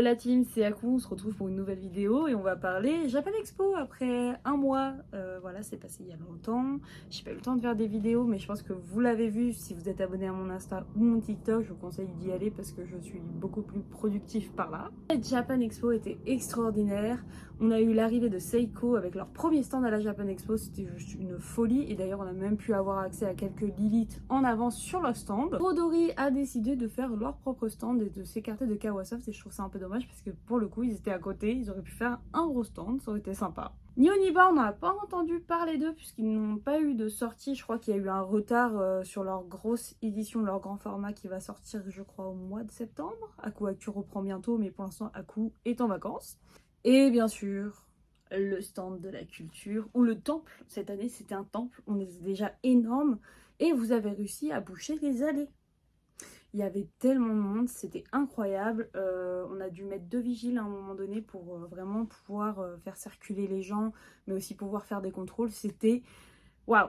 La team, c'est Aku, on se retrouve pour une nouvelle vidéo et on va parler Japan Expo après un mois. Voilà, c'est passé il y a longtemps. J'ai pas eu le temps de faire des vidéos, mais je pense que vous l'avez vu si vous êtes abonné à mon Insta ou mon TikTok. Je vous conseille d'y aller parce que je suis beaucoup plus productif par là. Japan Expo était extraordinaire. On a eu l'arrivée de Seiko avec leur premier stand à la Japan Expo. C'était juste une folie et d'ailleurs on a même pu avoir accès à quelques Lilith en avance sur leur stand. Rodori a décidé de faire leur propre stand et de s'écarter de Kawasoft et je trouve ça un peu dommage parce que pour le coup ils étaient à côté, ils auraient pu faire un gros stand, ça aurait été sympa. Nioniba, on n'a pas entendu parler d'eux puisqu'ils n'ont pas eu de sortie. Je crois qu'il y a eu un retard sur leur grosse édition, leur grand format qui va sortir je crois au mois de septembre. Aku Actu reprend bientôt mais pour l'instant Aku est en vacances. Et bien sûr le stand de la culture ou le temple. Cette année c'était un temple, on est déjà énorme et vous avez réussi à boucher les allées. Il y avait tellement de monde, c'était incroyable. On a dû mettre 2 vigiles à un moment donné pour vraiment pouvoir faire circuler les gens, mais aussi pouvoir faire des contrôles. C'était waouh!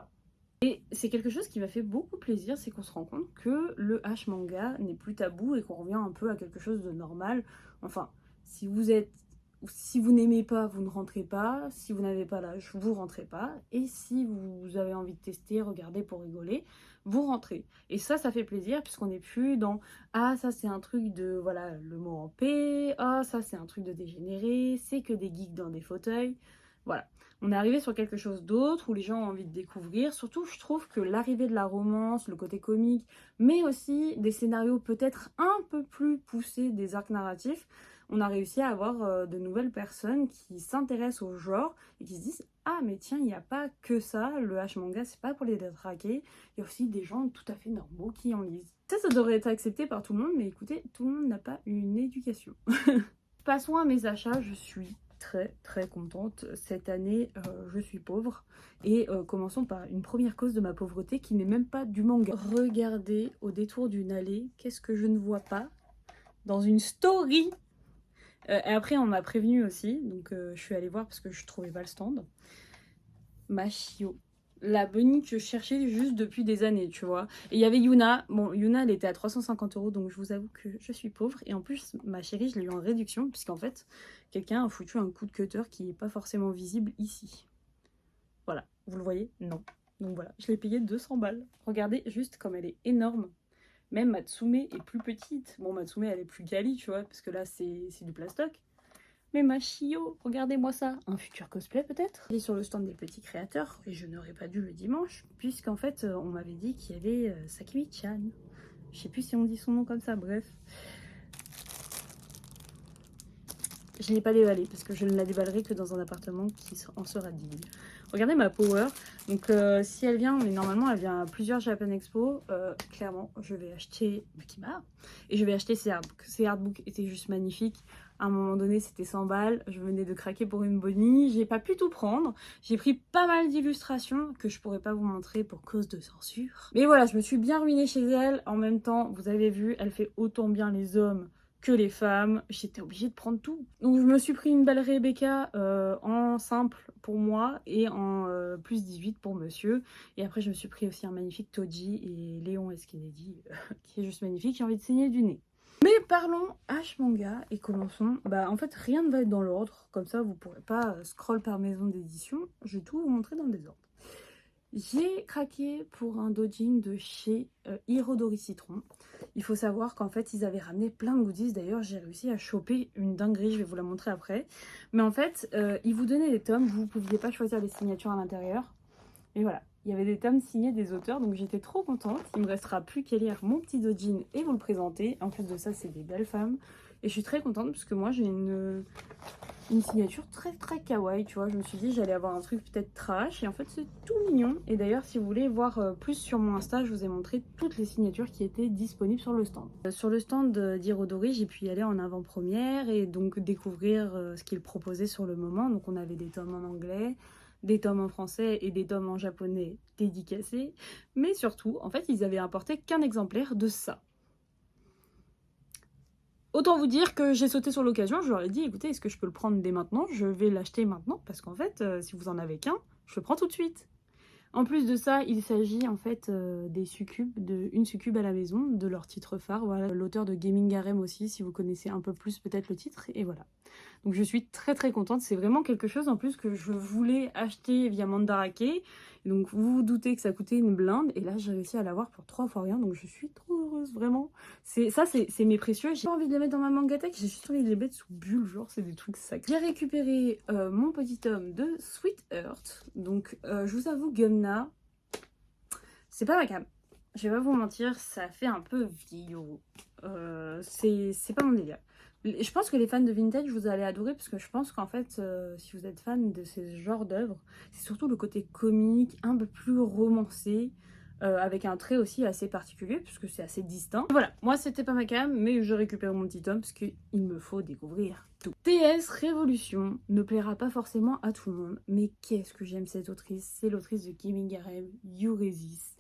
Et c'est quelque chose qui m'a fait beaucoup plaisir, c'est qu'on se rend compte que le H-manga n'est plus tabou et qu'on revient un peu à quelque chose de normal. Enfin, si vous n'aimez pas, vous ne rentrez pas. Si vous n'avez pas l'âge, vous rentrez pas. Et si vous avez envie de tester, regarder pour rigoler, vous rentrez. Et ça fait plaisir puisqu'on n'est plus dans « Ah, ça c'est un truc de, voilà, le mot en paix. Ah, ça c'est un truc de dégénéré. C'est que des geeks dans des fauteuils. » Voilà. On est arrivé sur quelque chose d'autre où les gens ont envie de découvrir. Surtout, je trouve que l'arrivée de la romance, le côté comique, mais aussi des scénarios peut-être un peu plus poussés, des arcs narratifs, on a réussi à avoir de nouvelles personnes qui s'intéressent au genre et qui se disent « Ah, mais tiens, il n'y a pas que ça, le H-manga, c'est pas pour les détraquer. Il y a aussi des gens tout à fait normaux qui en lisent. » Ça devrait être accepté par tout le monde, mais écoutez, tout le monde n'a pas une éducation. Passons à mes achats, je suis très contente. Cette année, je suis pauvre. Et commençons par une première cause de ma pauvreté qui n'est même pas du manga. Regardez au détour d'une allée, qu'est-ce que je ne vois pas dans une story. Et après, on m'a prévenu aussi, donc je suis allée voir parce que je trouvais pas le stand. Machio. La bunny que je cherchais juste depuis des années, tu vois. Et il y avait Yuna. Bon, Yuna, elle était à 350 €, donc je vous avoue que je suis pauvre. Et en plus, ma chérie, je l'ai eu en réduction, puisqu'en fait, quelqu'un a foutu un coup de cutter qui n'est pas forcément visible ici. Voilà, vous le voyez? Non. Donc voilà, je l'ai payé 200 balles. Regardez juste comme elle est énorme. Même Matsume est plus petite. Bon, Matsume, elle est plus quali, tu vois, parce que là, c'est du plastoc. Mais ma Chio, regardez-moi ça. Un futur cosplay peut-être. Et sur le stand des petits créateurs, et je n'aurais pas dû le dimanche, puisqu'en fait, on m'avait dit qu'il y avait Sakimi-chan. Je sais plus si on dit son nom comme ça, bref. Je ne l'ai pas déballé, parce que je ne la déballerai que dans un appartement qui en sera digne. Regardez ma power. Donc si elle vient, mais normalement elle vient à plusieurs Japan Expo, clairement je vais acheter Makima et je vais acheter ses artbooks. Ces artbooks étaient juste magnifiques. À un moment donné c'était 100 balles, je venais de craquer pour une bonnie, j'ai pas pu tout prendre. J'ai pris pas mal d'illustrations que je pourrais pas vous montrer pour cause de censure. Mais voilà, je me suis bien ruinée chez elle. En même temps, vous avez vu, elle fait autant bien les hommes que les femmes, j'étais obligée de prendre tout. Donc je me suis pris une belle Rebecca en simple pour moi et en plus 18 pour monsieur. Et après je me suis pris aussi un magnifique Toji et Léon Esquinedi qui est juste magnifique, j'ai envie de saigner du nez. Mais parlons H-manga et commençons. Bah en fait rien ne va être dans l'ordre, comme ça vous pourrez pas scroll par maison d'édition, je vais tout vous montrer dans le désordre. J'ai craqué pour un dojin de chez Hirodori Citron. Il faut savoir qu'en fait, ils avaient ramené plein de goodies. D'ailleurs, j'ai réussi à choper une dinguerie, je vais vous la montrer après. Mais en fait, ils vous donnaient des tomes, vous ne pouviez pas choisir les signatures à l'intérieur. Et voilà, il y avait des tomes signés des auteurs, donc j'étais trop contente. Il me restera plus qu'à lire mon petit dojin et vous le présenter. En plus de ça, c'est des belles femmes. Et je suis très contente parce que moi, j'ai une signature très kawaii, tu vois. Je me suis dit j'allais avoir un truc peut-être trash et en fait c'est tout mignon. Et d'ailleurs si vous voulez voir plus sur mon Insta, je vous ai montré toutes les signatures qui étaient disponibles sur le stand. Sur le stand d'Hirodori, j'ai pu y aller en avant-première et donc découvrir ce qu'ils proposaient sur le moment. Donc on avait des tomes en anglais, des tomes en français et des tomes en japonais dédicacés. Mais surtout, en fait, ils avaient importé qu'un exemplaire de ça. Autant vous dire que j'ai sauté sur l'occasion, je leur ai dit écoutez, est-ce que je peux le prendre dès maintenant? Je vais l'acheter maintenant parce qu'en fait, si vous en avez qu'un, je le prends tout de suite. En plus de ça, il s'agit en fait des succubes, de Une succube à la maison, de leur titre phare. Voilà, l'auteur de Gaming Harem aussi, si vous connaissez un peu plus peut-être le titre. Et voilà. Donc je suis très très contente. C'est vraiment quelque chose en plus que je voulais acheter via Mandarake. Donc vous vous doutez que ça coûtait une blinde. Et là, j'ai réussi à l'avoir pour 3 fois rien. Donc je suis trop heureuse, vraiment. C'est mes précieux. J'ai pas envie de les mettre dans ma mangatech. J'ai juste envie de les mettre sous bulle. Genre, c'est des trucs sacrés. J'ai récupéré mon petit tome de Sweet Earth. Donc je vous avoue, Gumna, c'est pas ma cam. Je vais pas vous mentir, ça fait un peu vieillot. C'est pas mon délire. Je pense que les fans de vintage, vous allez adorer parce que je pense qu'en fait, si vous êtes fan de ces genres d'œuvres, c'est surtout le côté comique, un peu plus romancé, avec un trait aussi assez particulier puisque c'est assez distinct. Voilà, moi c'était pas ma cam, mais je récupère mon petit tome parce qu'il me faut découvrir tout. TS Révolution ne plaira pas forcément à tout le monde, mais qu'est-ce que j'aime cette autrice. C'est l'autrice de Gaming Harem, Eurysis.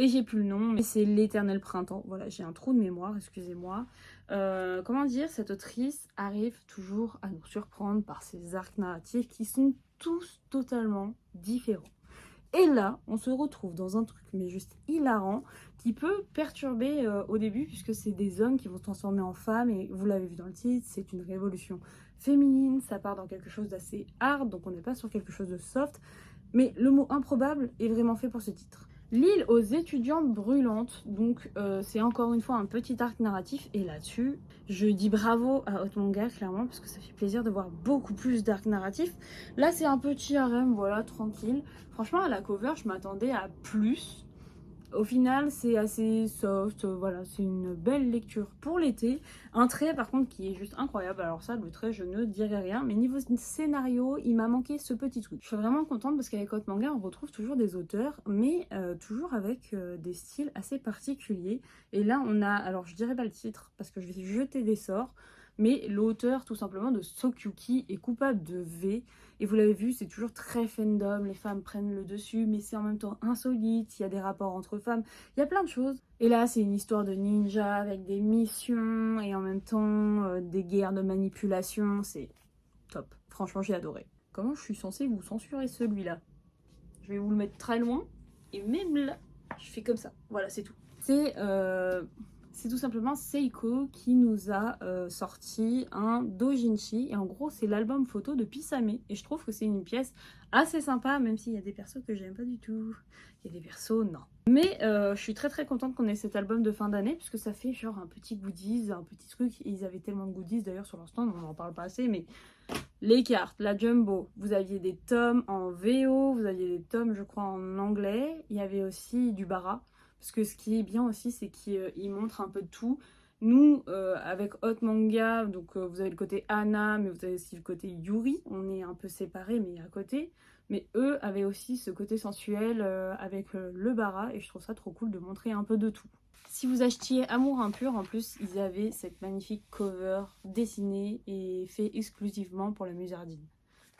Et j'ai plus le nom, mais c'est L'éternel printemps. Voilà, j'ai un trou de mémoire, excusez-moi. Comment dire, cette autrice arrive toujours à nous surprendre par ses arcs narratifs qui sont tous totalement différents. Et là, on se retrouve dans un truc, mais juste hilarant, qui peut perturber au début, puisque c'est des hommes qui vont se transformer en femmes, et vous l'avez vu dans le titre, c'est une révolution féminine, ça part dans quelque chose d'assez hard, donc on n'est pas sur quelque chose de soft, mais le mot improbable est vraiment fait pour ce titre. L'île aux étudiantes brûlantes, donc c'est encore une fois un petit arc narratif, et là-dessus, je dis bravo à Hot Manga, clairement, parce que ça fait plaisir de voir beaucoup plus d'arcs narratifs. Là, c'est un petit harem, voilà, tranquille. Franchement, à la cover, je m'attendais à plus. Au final, c'est assez soft, voilà, c'est une belle lecture pour l'été. Un trait, par contre, qui est juste incroyable. Alors ça, le trait, je ne dirais rien. Mais niveau scénario, il m'a manqué ce petit truc. Je suis vraiment contente parce qu'avec Hot Manga, on retrouve toujours des auteurs, mais toujours avec des styles assez particuliers. Et là, on a, alors je dirais pas le titre, parce que je vais jeter des sorts, mais l'auteur, tout simplement, de Sokyuki est coupable de V. Et vous l'avez vu, c'est toujours très fandom, les femmes prennent le dessus, mais c'est en même temps insolite, il y a des rapports entre femmes, il y a plein de choses. Et là, c'est une histoire de ninja avec des missions et en même temps des guerres de manipulation, c'est top. Franchement, j'ai adoré. Comment je suis censée vous censurer celui-là? Je vais vous le mettre très loin, et même là, je fais comme ça. Voilà, c'est tout. C'est tout simplement Seiko qui nous a sorti un doujinshi, et en gros c'est l'album photo de Pisame, et je trouve que c'est une pièce assez sympa, même s'il y a des persos que j'aime pas du tout, il y a des persos non. Mais je suis très très contente qu'on ait cet album de fin d'année, puisque ça fait genre un petit goodies, un petit truc, et ils avaient tellement de goodies d'ailleurs sur leur stand, on n'en parle pas assez, mais les cartes, la jumbo, vous aviez des tomes en VO, vous aviez des tomes je crois en anglais, il y avait aussi du bara. Parce que ce qui est bien aussi, c'est qu'il montre un peu de tout. Nous, avec Hot Manga, donc vous avez le côté Anna, mais vous avez aussi le côté Yuri. On est un peu séparés, mais à côté. Mais eux avaient aussi ce côté sensuel avec le bara. Et je trouve ça trop cool de montrer un peu de tout. Si vous achetiez Amour impur, en plus, ils avaient cette magnifique cover dessinée et fait exclusivement pour la Musardine.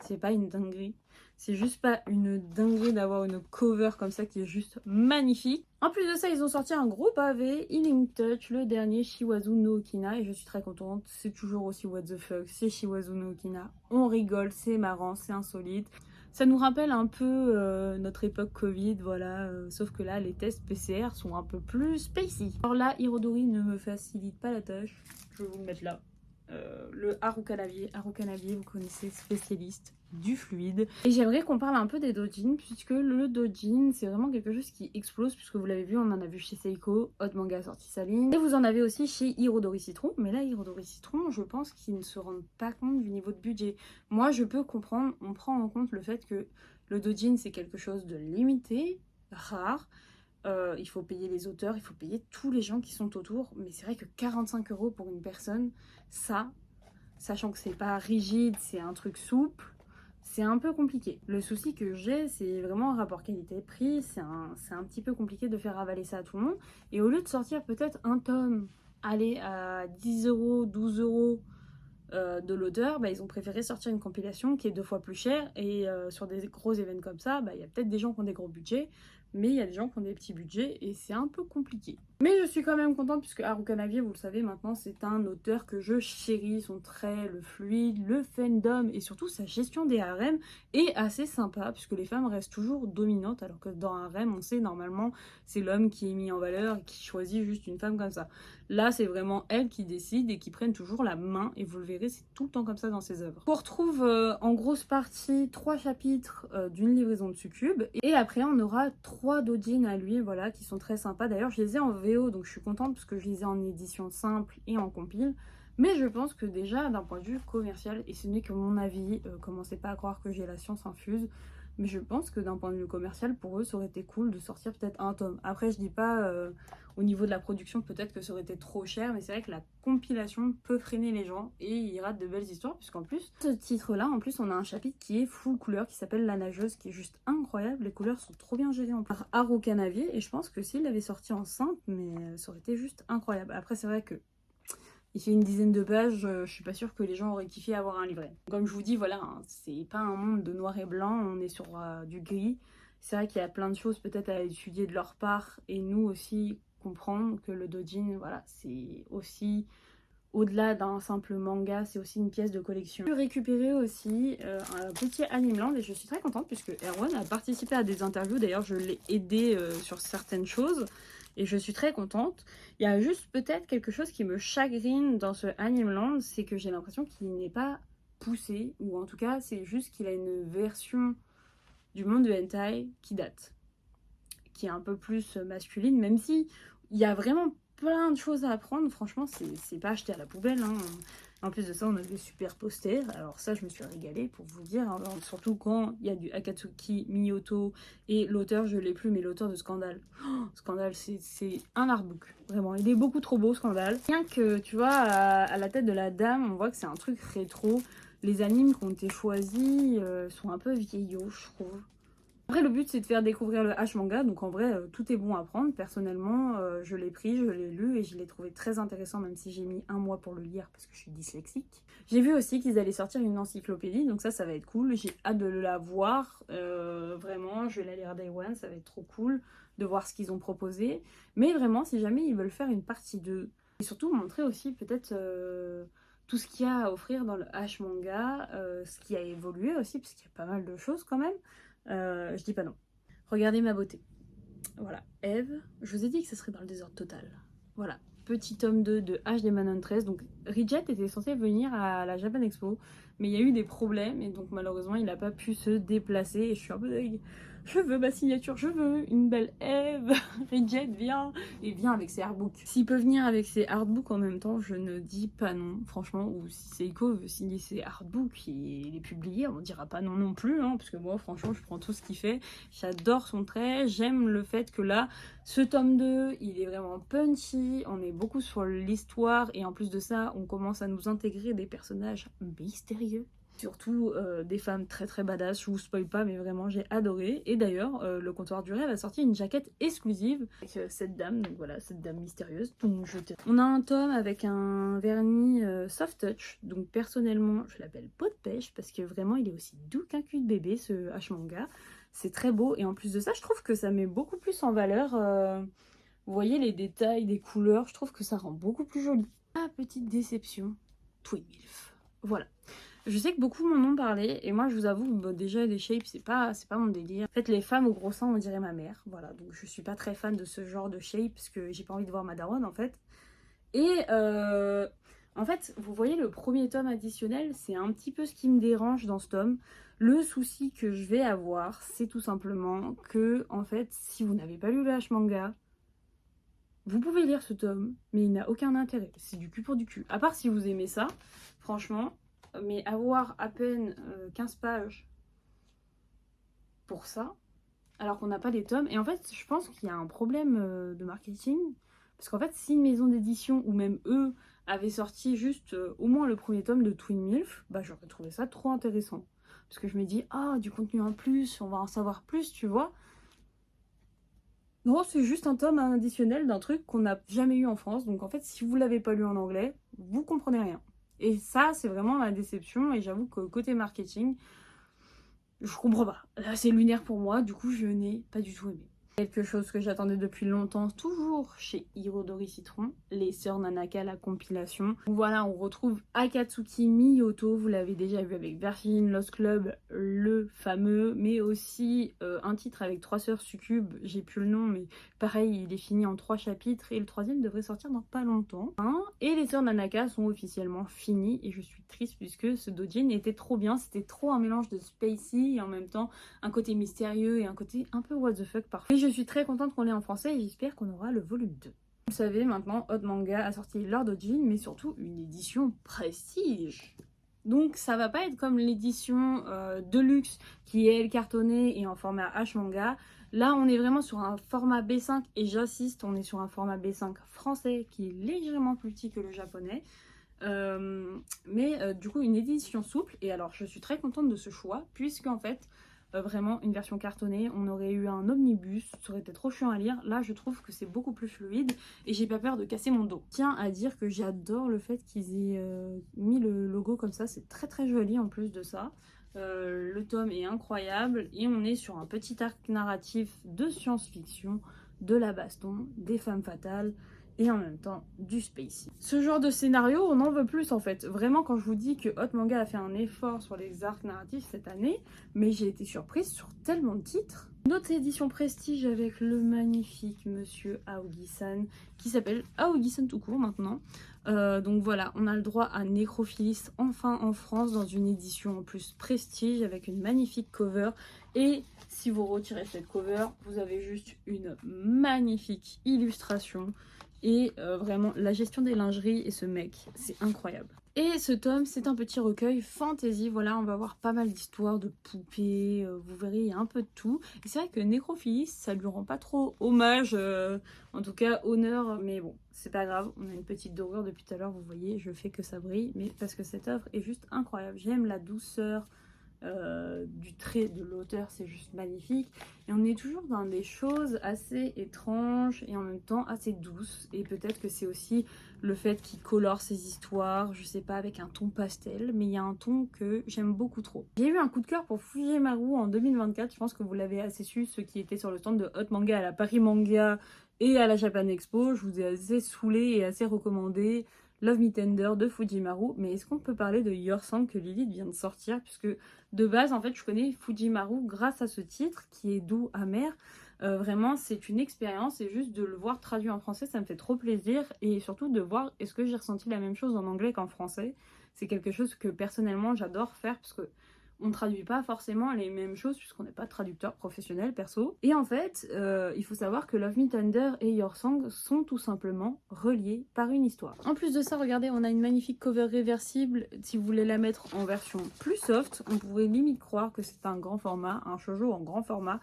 C'est pas une dinguerie. C'est juste pas une dinguerie d'avoir une cover comme ça qui est juste magnifique. En plus de ça, ils ont sorti un gros pavé, Healing Touch, le dernier Shiwazu no Okina, et je suis très contente. C'est toujours aussi what the fuck, c'est Shiwazu no Okina. On rigole, c'est marrant, c'est insolite. Ça nous rappelle un peu notre époque Covid, voilà, sauf que là, les tests PCR sont un peu plus spacey. Alors là, Hirodori ne me facilite pas la tâche, je vais vous le mettre là. Le Harukanabi, vous connaissez, spécialiste du fluide. Et j'aimerais qu'on parle un peu des doujins, puisque le doujin, c'est vraiment quelque chose qui explose, puisque vous l'avez vu, on en a vu chez Seiko, Hot Manga a sorti sa ligne, et vous en avez aussi chez Hirodori Citron, mais là, Hirodori Citron, je pense qu'ils ne se rendent pas compte du niveau de budget. Moi, je peux comprendre, on prend en compte le fait que le doujin, c'est quelque chose de limité, rare, il faut payer les auteurs, il faut payer tous les gens qui sont autour, mais c'est vrai que 45 € pour une personne, ça, sachant que c'est pas rigide, c'est un truc souple, c'est un peu compliqué. Le souci que j'ai, c'est vraiment un rapport qualité-prix, c'est un petit peu compliqué de faire avaler ça à tout le monde, et au lieu de sortir peut-être un tome, aller à 10 €, 12 € de l'auteur, bah, ils ont préféré sortir une compilation qui est 2 fois plus chère, et sur des gros événements comme ça, bah, y a peut-être des gens qui ont des gros budgets, mais il y a des gens qui ont des petits budgets et c'est un peu compliqué. Mais je suis quand même contente puisque Haru Kanagi, vous le savez maintenant, c'est un auteur que je chéris. Son trait, le fluide, le fandom et surtout sa gestion des harems est assez sympa puisque les femmes restent toujours dominantes alors que dans un harem, on sait normalement c'est l'homme qui est mis en valeur et qui choisit juste une femme comme ça. Là, c'est vraiment elle qui décide et qui prennent toujours la main et vous le verrez, c'est tout le temps comme ça dans ses œuvres. On retrouve en grosse partie 3 chapitres d'une livraison de Succube et après on aura 3 doujins à lui, voilà, qui sont très sympas. D'ailleurs, je les ai en VO, donc je suis contente parce que je les ai en édition simple et en compile. Mais je pense que déjà, d'un point de vue commercial, et ce n'est que mon avis, commencez pas à croire que j'ai la science infuse, mais je pense que d'un point de vue commercial, pour eux, ça aurait été cool de sortir peut-être un tome. Après, je dis pas au niveau de la production, peut-être que ça aurait été trop cher, mais c'est vrai que la compilation peut freiner les gens et ils ratent de belles histoires, puisqu'en plus, ce titre-là, en plus, on a un chapitre qui est full couleur, qui s'appelle La Nageuse, qui est juste incroyable. Les couleurs sont trop bien gérées par Haru Kanagi, et je pense que s'il l'avait sorti en simple, mais ça aurait été juste incroyable. Après, c'est vrai que il fait une dizaine de pages, je suis pas sûre que les gens auraient kiffé avoir un livret. Comme je vous dis, voilà, hein, c'est pas un monde de noir et blanc, on est sur du gris. C'est vrai qu'il y a plein de choses peut-être à étudier de leur part, et nous aussi comprendre que le doujin, voilà, c'est aussi au-delà d'un simple manga, c'est aussi une pièce de collection. J'ai récupéré aussi un petit Animeland et je suis très contente puisque Erwan a participé à des interviews. D'ailleurs, je l'ai aidé sur certaines choses et je suis très contente. Il y a juste peut-être quelque chose qui me chagrine dans ce Animeland, c'est que j'ai l'impression qu'il n'est pas poussé, ou en tout cas, c'est juste qu'il a une version du monde de hentai qui date, qui est un peu plus masculine, même si il y a vraiment plein de choses à apprendre. Franchement, c'est pas acheté à la poubelle, hein. En plus de ça, on a des super posters. Alors ça, je me suis régalée pour vous dire, hein. Alors, surtout quand il y a du Akatsuki Miyoto et l'auteur, je l'ai plus, mais l'auteur de Scandale. Oh, Scandale, c'est un artbook. Vraiment, il est beaucoup trop beau, Scandale. Rien que, tu vois, à la tête de la dame, on voit que c'est un truc rétro. Les animes qui ont été choisis sont un peu vieillots, je trouve. Après, le but, c'est de faire découvrir le H-manga, donc en vrai, tout est bon à prendre. Personnellement, je l'ai pris, je l'ai lu et je l'ai trouvé très intéressant, même si j'ai mis un mois pour le lire parce que je suis dyslexique. J'ai vu aussi qu'ils allaient sortir une encyclopédie, donc ça va être cool. J'ai hâte de la voir, vraiment, je vais la lire day one, ça va être trop cool de voir ce qu'ils ont proposé. Mais vraiment, si jamais ils veulent faire une partie 2, et surtout montrer aussi peut-être tout ce qu'il y a à offrir dans le H-manga, ce qui a évolué aussi, parce qu'il y a pas mal de choses quand même. Je dis pas non. Regardez ma beauté. Voilà, Eve, je vous ai dit que ce serait dans le désordre total. Voilà, petit tome 2 de H des Manon 13. Donc Ridget était censé venir à la Japan Expo, mais il y a eu des problèmes et donc malheureusement il n'a pas pu se déplacer et je suis un peu deg. Je veux ma signature, je veux une belle Eve. Ridget, viens. Et viens avec ses artbooks. S'il peut venir avec ses artbooks en même temps, je ne dis pas non, franchement. Ou si Seiko veut signer ses artbooks et les publier, on dira pas non non plus, hein, parce que moi, franchement, je prends tout ce qu'il fait. J'adore son trait, j'aime le fait que là, ce tome 2, il est vraiment punchy, on est beaucoup sur l'histoire, et en plus de ça, on commence à nous intégrer des personnages mystérieux. Surtout des femmes très très badass, je vous spoil pas mais vraiment j'ai adoré. Et d'ailleurs le comptoir du rêve a sorti une jaquette exclusive avec cette dame, donc voilà, cette dame mystérieuse. Donc on a un tome avec un vernis soft touch, donc personnellement je l'appelle peau de pêche parce que vraiment il est aussi doux qu'un cul de bébé ce H-manga. C'est très beau et en plus de ça je trouve que ça met beaucoup plus en valeur, vous voyez les détails, des couleurs, je trouve que ça rend beaucoup plus joli. Ah, petite déception, Twin Milf. Voilà. Je sais que beaucoup m'en ont parlé et moi je vous avoue bah, déjà les shapes c'est pas mon délire. En fait les femmes au gros sein on dirait ma mère, voilà, donc je suis pas très fan de ce genre de shape parce que j'ai pas envie de voir ma daronne en fait. Et en fait vous voyez le premier tome additionnel, c'est un petit peu ce qui me dérange dans ce tome. Le souci que je vais avoir c'est tout simplement que en fait si vous n'avez pas lu le H-manga, vous pouvez lire ce tome mais il n'a aucun intérêt, c'est du cul pour du cul. À part si vous aimez ça, franchement. Mais avoir à peine 15 pages pour ça, alors qu'on n'a pas les tomes. Et en fait, je pense qu'il y a un problème de marketing. Parce qu'en fait, si une maison d'édition, ou même eux, avaient sorti juste au moins le premier tome de Twin Milf, bah j'aurais trouvé ça trop intéressant. Parce que je me dis, ah, du contenu en plus, on va en savoir plus, tu vois. Non, c'est juste un tome additionnel d'un truc qu'on n'a jamais eu en France. Donc en fait, si vous l'avez pas lu en anglais, vous comprenez rien. Et ça, c'est vraiment ma déception. Et j'avoue que côté marketing, je comprends pas. Là, c'est lunaire pour moi. Du coup, je n'ai pas du tout aimé. Quelque chose que j'attendais depuis longtemps, toujours chez Hirodori Citron, les Sœurs Nanaka, la compilation. Voilà, on retrouve Akatsuki Miyoto, vous l'avez déjà vu avec Virgin Lost Club, le fameux, mais aussi un titre avec 3 sœurs succubes, j'ai plus le nom, mais pareil, il est fini en 3 chapitres, et le 3e devrait sortir dans pas longtemps. Et les Sœurs Nanaka sont officiellement finis, et je suis triste puisque ce doujin était trop bien, c'était trop un mélange de spacey, et en même temps un côté mystérieux, et un côté un peu what the fuck parfois. Et je suis très contente qu'on l'ait en français et j'espère qu'on aura le volume 2. Vous le savez maintenant, Hot Manga a sorti leur doujin, mais surtout une édition prestige. Donc ça va pas être comme l'édition Deluxe qui est elle cartonnée et en format H-Manga. Là on est vraiment sur un format B5 et j'insiste, on est sur un format B5 français qui est légèrement plus petit que le japonais. Du coup une édition souple, et alors je suis très contente de ce choix puisque en fait vraiment une version cartonnée, on aurait eu un omnibus, ça aurait été trop chiant à lire. Là je trouve que c'est beaucoup plus fluide et j'ai pas peur de casser mon dos. Tiens à dire que j'adore le fait qu'ils aient mis le logo comme ça, c'est très très joli en plus de ça. Le tome est incroyable et on est sur un petit arc narratif de science-fiction, de la baston, des femmes fatales et en même temps du spacey. Ce genre de scénario, on en veut plus en fait. Vraiment, quand je vous dis que Hot Manga a fait un effort sur les arcs narratifs cette année, mais j'ai été surprise sur tellement de titres. Une autre édition prestige avec le magnifique monsieur Aogi-san, qui s'appelle Aogi-san tout court maintenant. Donc voilà, on a le droit à Necrophilis enfin en France dans une édition en plus prestige avec une magnifique cover. Et si vous retirez cette cover, vous avez juste une magnifique illustration. Et vraiment, la gestion des lingeries et ce mec, c'est incroyable. Et ce tome, c'est un petit recueil fantasy. Voilà, on va avoir pas mal d'histoires de poupées. Vous verrez, il y a un peu de tout. Et c'est vrai que Necrophilis, ça lui rend pas trop hommage. En tout cas, honneur. Mais bon, c'est pas grave. On a une petite dorure depuis tout à l'heure. Vous voyez, je fais que ça brille. Mais parce que cette œuvre est juste incroyable. J'aime la douceur du trait de l'auteur, c'est juste magnifique. Et on est toujours dans des choses assez étranges et en même temps assez douces. Et peut-être que c'est aussi le fait qu'il colore ses histoires, je sais pas, avec un ton pastel, mais il y a un ton que j'aime beaucoup trop. J'ai eu un coup de cœur pour Fujimaru en 2024, je pense que vous l'avez assez su, ceux qui étaient sur le stand de Hot Manga à la Paris Manga et à la Japan Expo. Je vous ai assez saoulé et assez recommandé Love Me Tender de Fujimaru. Mais est-ce qu'on peut parler de Your Song que Lilith vient de sortir, puisque de base en fait je connais Fujimaru grâce à ce titre qui est doux, amer. Vraiment c'est une expérience, et juste de le voir traduit en français ça me fait trop plaisir, et surtout de voir est-ce que j'ai ressenti la même chose en anglais qu'en français. C'est quelque chose que personnellement j'adore faire parce que on ne traduit pas forcément les mêmes choses puisqu'on n'est pas traducteur professionnel perso. Et en fait, il faut savoir que Love Me Tender et Your Song sont tout simplement reliés par une histoire. En plus de ça, regardez, on a une magnifique cover réversible. Si vous voulez la mettre en version plus soft, on pourrait limite croire que c'est un grand format, un shoujo en grand format.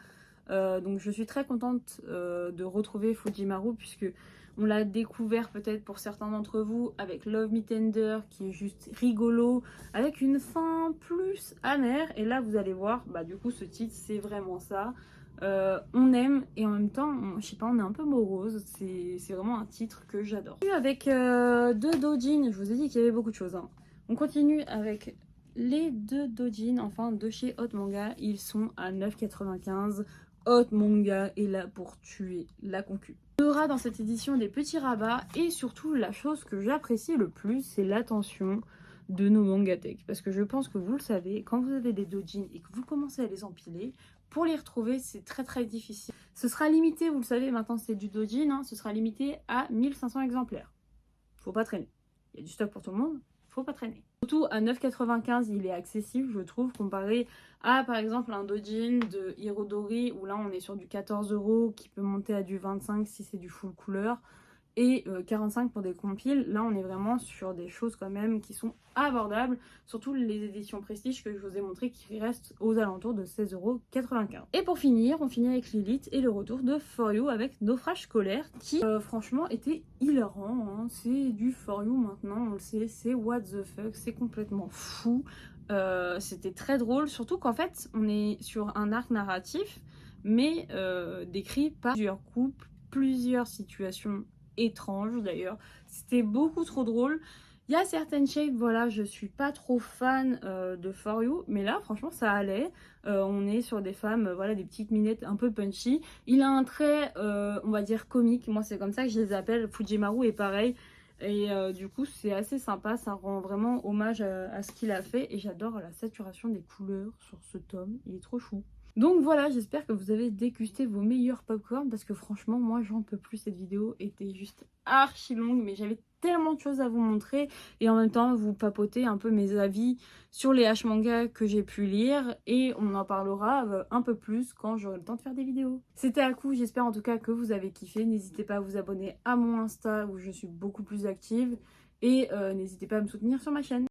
Donc je suis très contente de retrouver Fujimaru puisque on l'a découvert peut-être pour certains d'entre vous avec Love Me Tender qui est juste rigolo avec une fin plus amère, et là vous allez voir, bah du coup ce titre c'est vraiment ça. On aime et en même temps, je sais pas, on est un peu morose, c'est vraiment un titre que j'adore. Avec deux doujins, je vous ai dit qu'il y avait beaucoup de choses. Hein. On continue avec les deux doujins, enfin de chez Hot Manga, ils sont à 9,95 €. Hot Manga est là pour tuer la concu. On aura dans cette édition des petits rabats, et surtout la chose que j'apprécie le plus, c'est l'attention de nos mangatech. Parce que je pense que vous le savez, quand vous avez des doujins et que vous commencez à les empiler, pour les retrouver c'est très très difficile. Ce sera limité, vous le savez, maintenant c'est du doujin, hein, ce sera limité à 1500 exemplaires. Faut pas traîner. Il y a du stock pour tout le monde, faut pas traîner. Surtout à 9,95 €, il est accessible, je trouve, comparé à par exemple un doujin de Hirodori où là on est sur du 14 € qui peut monter à du 25 si c'est du full couleur, et 45 pour des compiles. Là on est vraiment sur des choses quand même qui sont abordables, surtout les éditions prestige que je vous ai montré qui restent aux alentours de 16,95 €. Et pour finir, on finit avec Lilith et le retour de For You avec Naufrage scolaire qui franchement était hilarant, hein. C'est du For You maintenant, on le sait, c'est what the fuck, c'est complètement fou. C'était très drôle, surtout qu'en fait on est sur un arc narratif mais décrit par plusieurs couples, plusieurs situations étranges d'ailleurs. C'était beaucoup trop drôle Il y a certaines shapes, voilà, je suis pas trop fan de For You, mais là, franchement, ça allait. On est sur des femmes, voilà, des petites minettes un peu punchy. Il a un trait, on va dire, comique. Moi, c'est comme ça que je les appelle. Fujimaru est pareil. Et du coup, c'est assez sympa. Ça rend vraiment hommage à ce qu'il a fait. Et j'adore la saturation des couleurs sur ce tome. Il est trop chou. Donc voilà, j'espère que vous avez dégusté vos meilleurs popcorn parce que franchement, moi, j'en peux plus. Cette vidéo était juste archi longue, mais j'avais tellement de choses à vous montrer et en même temps vous papoter un peu mes avis sur les H-manga que j'ai pu lire et on en parlera un peu plus quand j'aurai le temps de faire des vidéos. C'était à coup, j'espère en tout cas que vous avez kiffé. N'hésitez pas à vous abonner à mon Insta où je suis beaucoup plus active et n'hésitez pas à me soutenir sur ma chaîne.